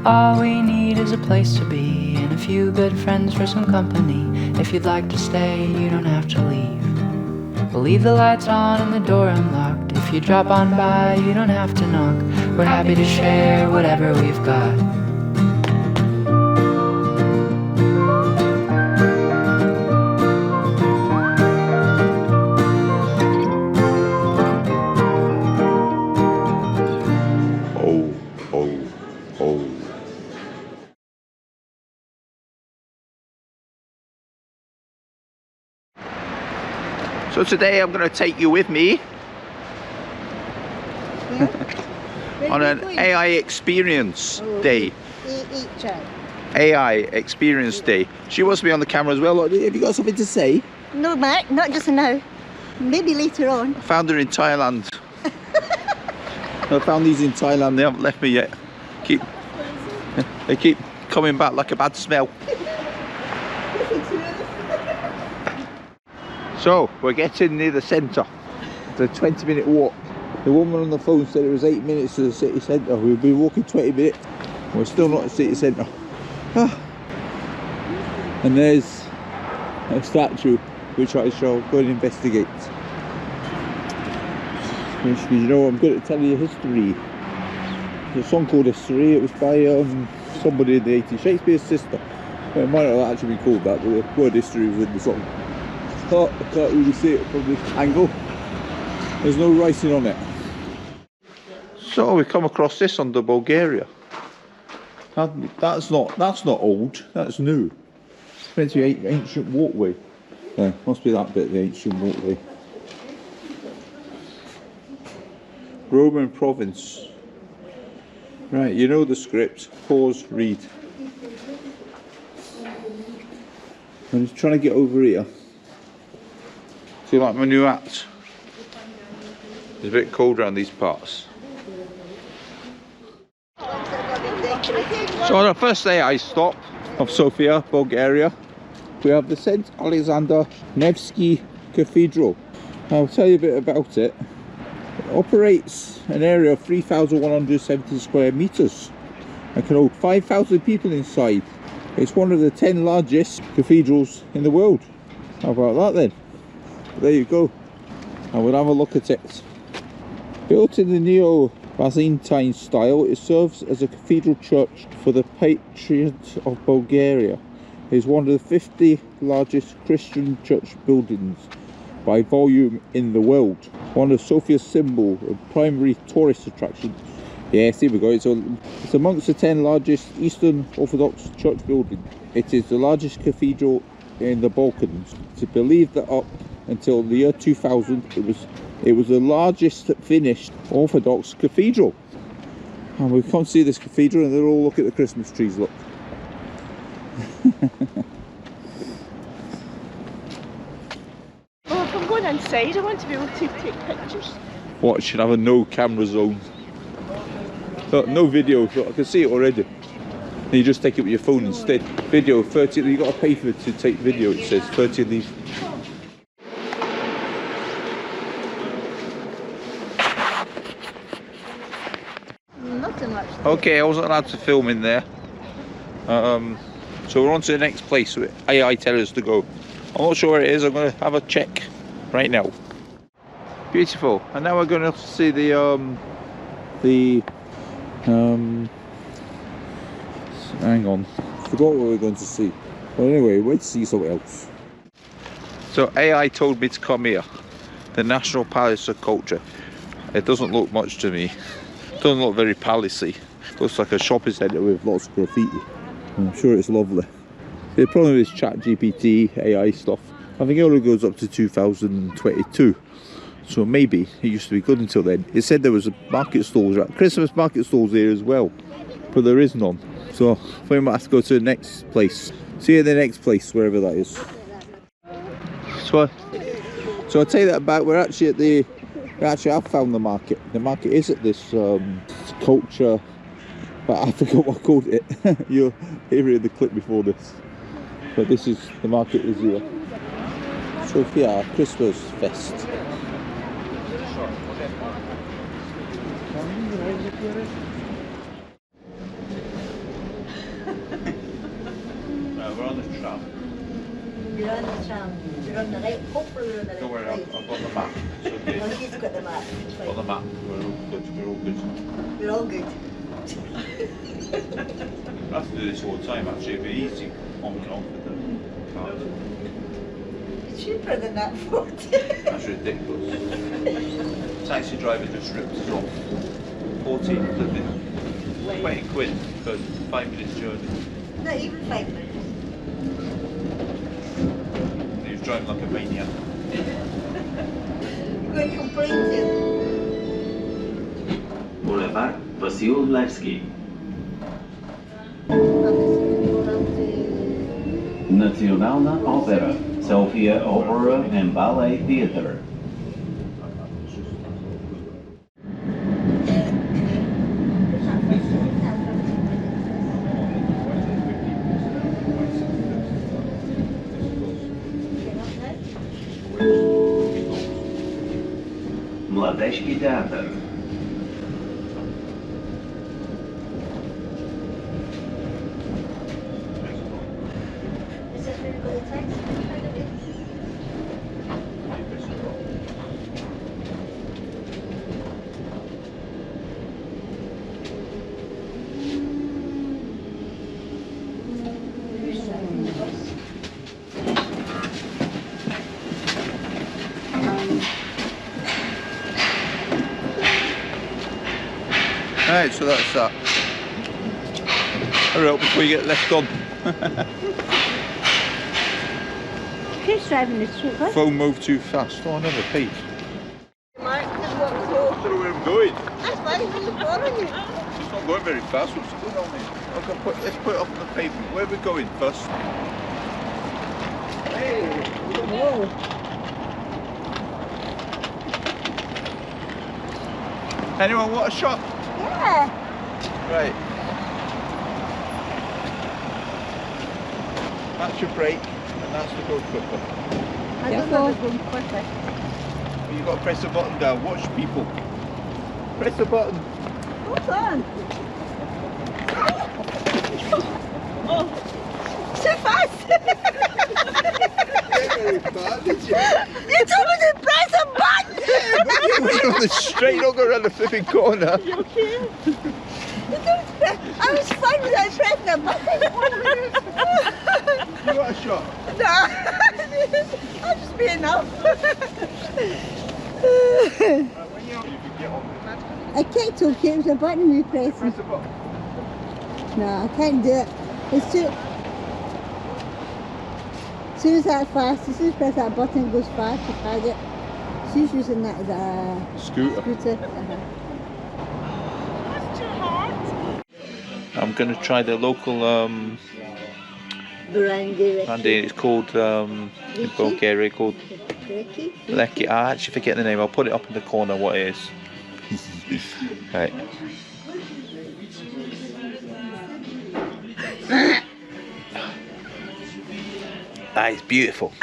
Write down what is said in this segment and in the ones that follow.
All we need is a place to be and a few good friends for some company. If you'd like to stay, you don't have to leave. We'll leave the lights on and the door unlocked. If you drop on by, you don't have to knock. We're happy to share whatever we've got. So today I'm going to take you with me on an AI experience day. AI experience day. She wants to be on the camera as well. Have you got something to say? No, Mark, not just now. Maybe later on. I found her in Thailand. I found these in Thailand. They haven't left me yet. They keep coming back like a bad smell. So we're getting near the centre. It's a 20-minute walk. The woman on the phone said it was 8 minutes to the city centre. We've been walking 20 minutes. We're still not at the city centre. And there's a statue which I shall go and investigate. Because you know I'm good at telling you history. There's a song called History. It was by somebody in the 80s, Shakespeare's sister. Well, it might not actually be called that, but the word history was in the song. I can't really see it from this angle. There's no writing on it. So we come across this under Bulgaria. That's not old. That's new. It's meant to be ancient walkway. Yeah, must be that bit, the ancient walkway. Roman province. Right, you know the script. Pause, read. I'm just trying to get over here. See, like my new hat. It's a bit cold around these parts. So on our first AI stop of Sofia, Bulgaria, we have the St. Alexander Nevsky Cathedral. I'll tell you a bit about it. It operates an area of 3,170 square meters and can hold 5,000 people inside. It's one of the 10 largest cathedrals in the world. How about that then? There you go, and we'll have a look at it. Built in the neo-Byzantine style, it serves as a cathedral church for the Patriarch of Bulgaria. It is one of the 50 largest Christian church buildings by volume in the world. One of Sofia's symbol and primary tourist attractions. Yes, here we go. It's amongst the 10 largest Eastern Orthodox church buildings. It is the largest cathedral in the Balkans. It's believed that up until the year 2000 it was the largest finished Orthodox cathedral. And we can't see this cathedral and they're all look at the Christmas trees, look. Well, if I'm going inside, I want to be able to take pictures. What, should have a no camera zone? No video, so I can see it already. And you just take it with your phone instead. Video, 30, you got to pay for it to take video, it says 30 of these. Okay, I wasn't allowed to film in there. So we're on to the next place where AI tell us to go. I'm not sure where it is. I'm going to have a check right now. Beautiful. And now we're going to see the hang on, forgot what we were going to see. Well, anyway, we'll see something else. So AI told me to come here, the National Palace of Culture. It doesn't look much to me. It doesn't look very palacey. Looks like a shopping centre with lots of graffiti. I'm sure it's lovely. The problem is ChatGPT, AI stuff. I think it only goes up to 2022. So maybe it used to be good until then. It said there was a market stalls, right? Christmas market stalls here as well, but there is none. So we might have to go to the next place. See you in the next place, wherever that is. So I'll tell you that about. We actually have found the market. The market is at this culture, but I forgot what I called it. You'll hear it in the clip before this. But this is the market is here. Sofia Christmas Fest. we're on the tram. You're on the tram. You're on the right. Hopefully you're on the right. Don't worry, side. I've got the map. It's okay. Oh, he's got the map. It's Got the fine. map. We're all good. We're all good. We're all good. I have to do this all the time actually. It'd be easy on and off with the car. It's cheaper than that 40. That's ridiculous. Taxi driver just ripped us off. 14 20 quid for 5 minutes journey. Not even 5 minutes. He was driving like a maniac. You're going to complain to him. Boulevard Vasilevsky. Nationalna Opera, Sofia Opera and Ballet Theatre. Mladежki Theater. Is this where you've got the taxi? Right, so that's that. Hurry up before you get left on. Who's driving the street bus? Phone moved too fast. Oh, I never paid. Mark just walked home. I don't know where I'm going. That's why he was following you. It's not going very fast. What's going on here? Okay, let's put it up on the pavement. Where are we going first? Hey! Whoa. Anyone want a shot? Yeah. Right. That's your brake, and that's the go quicker. I don't know if going quickly. You've got to press the button down. Watch people. Press the button. Hold on. Oh. Too fast. Very bad, did you? You told me to press a button. You're on the straight, not going around the flipping corner. You okay? You told me to press. I was fine without pressing a button. You want a shot? No. I'm just being up. When you can get on. I can't talk it was a button we pressing. Press the button. No, I can't do it. It's too. As soon as that's fast, as soon as you press that button, it goes fast. You've had it. She's using that as a Scooter. scooter. That's too hard. I'm going to try the local Brandy. brandy. It's called in Bulgaria called Ricky. Leki. I actually forget the name. I'll put it up in the corner what it is. Right. That is beautiful.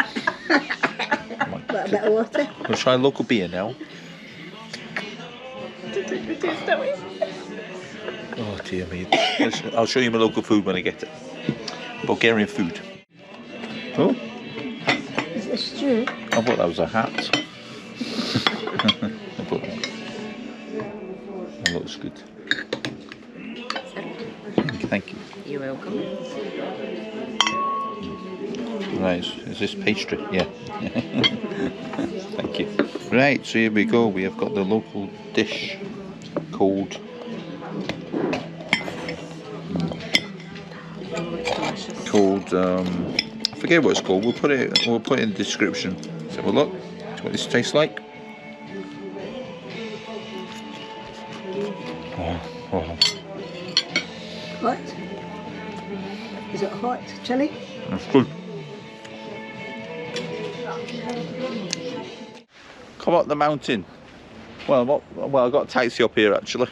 Got a bit of water. I'm going to try local beer now. To take the taste away. Oh dear me. I'll show you my local food when I get it. Bulgarian food. Oh, Is it a stew? I thought that was a hat. I thought that looks good. Thank you. You're welcome. Right, is this pastry? Yeah. Thank you. Right, so here we go. We have got the local dish called I forget what it's called. We'll put it in the description. Let's have a look. See what this tastes like. Oh. Hot? Is it hot? Chili? That's good. Come up the mountain. Well, I got a taxi up here actually.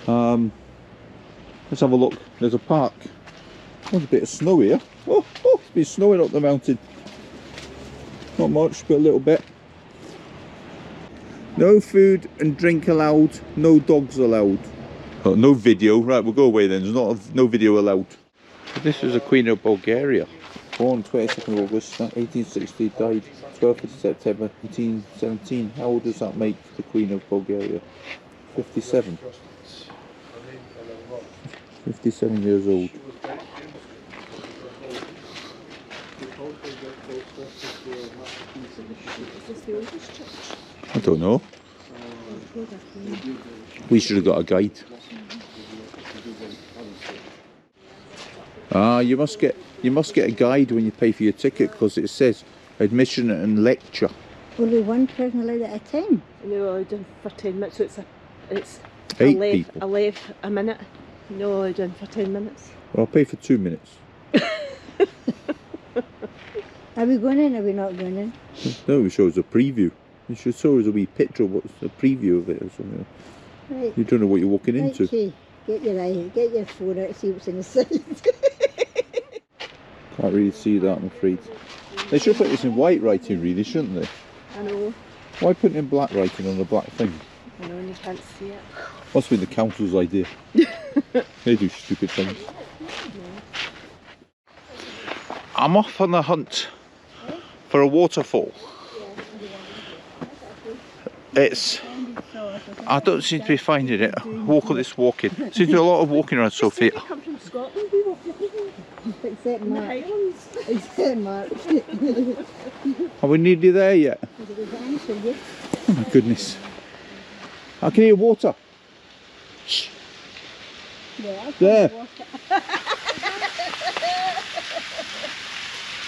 Let's have a look. There's a park. There's a bit of snow here. Oh, it's been snowing up the mountain. Not much, but a little bit. No food and drink allowed. No dogs allowed. Oh, no video. Right, we'll go away then. There's no video allowed. This was the Queen of Bulgaria. Born 22nd of August 1860, died 12th of September 1817. How old does that make the Queen of Bulgaria? 57. 57 years old. I don't know. We should have got a guide. Ah, you must get a guide when you pay for your ticket, because it says admission and lecture. Only one person allowed at a time? No, I done for 10 minutes, so it's 8 people. I left a minute. No, I done for 10 minutes. Well, I'll pay for 2 minutes. Are we going in or are we not going in? No, it shows a preview. It should show us a wee picture of what's a preview of it or something. Right. You don't know what you're walking into. Okay, get your phone out, see what's inside. Can't really see that, I'm afraid. They should put this in white writing, really, shouldn't they? I know. Why put it in black writing on the black thing? I know, and you can't see it. Must have been the council's idea. They do stupid things. I'm off on the hunt for a waterfall. I don't seem to be finding it. Walking. Seems to be a lot of walking around Sofia. Come from Scotland, we walk Except in the Mark. Highlands. Except Mark. Are we nearly there yet? Oh my goodness. I can hear water. Shh. Yeah, There.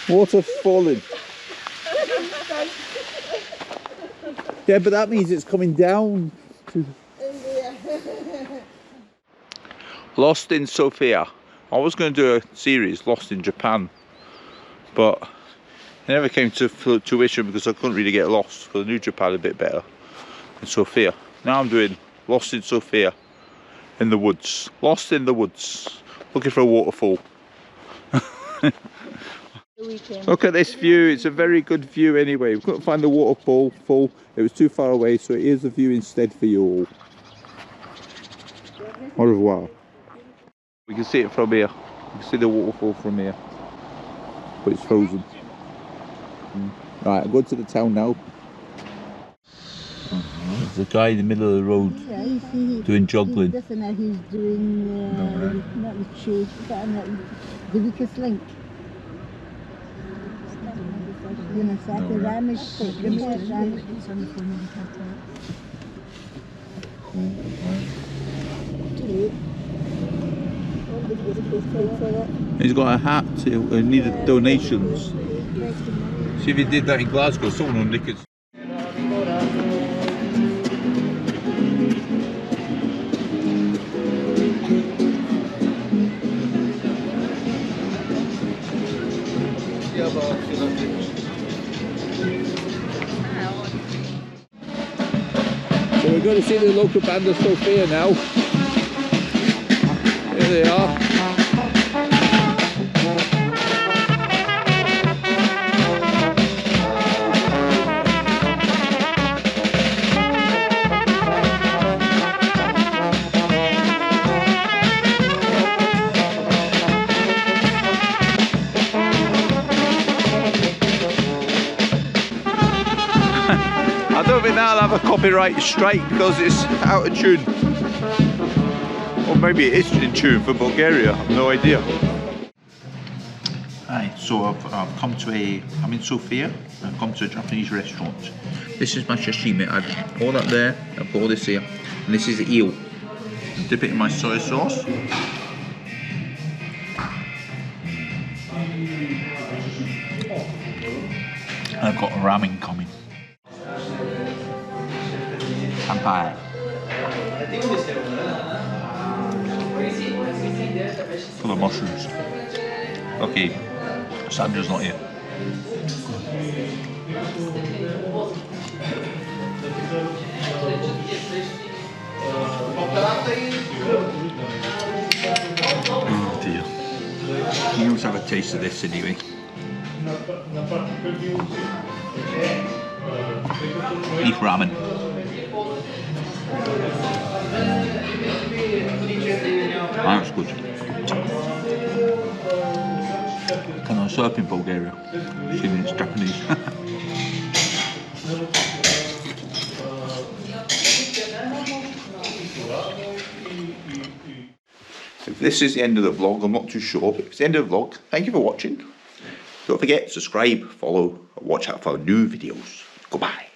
Water falling. Yeah, but that means it's coming down. Lost in Sofia. I was going to do a series, Lost in Japan, but it never came to fruition because I couldn't really get lost. So I knew Japan a bit better than Sofia. Now I'm doing Lost in Sofia in the woods. Lost in the woods, looking for a waterfall. Look at this view, it's a very good view anyway. We couldn't find the waterfall full, it was too far away, so here's the view instead for you all. Au revoir. We can see it from here. You can see the waterfall from here. But it's frozen. Right, I'm going to the town now. There's a guy in the middle of the road doing juggling. He's doing not the chase, but the weakest link. He's got a hat, he needed donations. See if he did that in Glasgow, someone will nick it. So we're going to see the local band of Sofia now. Here they are. I don't think that'll have a copyright strike because it's out of tune. Or maybe it is in tune for Bulgaria, I have no idea. Right, so I'm in Sofia, I've come to a Japanese restaurant. This is my sashimi, I've all that there, I've got all this here, and this is eel. I dip it in my soy sauce. I've got ramen coming. Kanpai. Full of mushrooms. Okay, Sandra's not here. Oh dear. You must have a taste of this anyway. Beef ramen. That's good. Cannot surf in Bulgaria. Assuming it's Japanese. If this is the end of the vlog, I'm not too sure, but if it's the end of the vlog, thank you for watching. Don't forget, subscribe, follow, and watch out for new videos. Goodbye.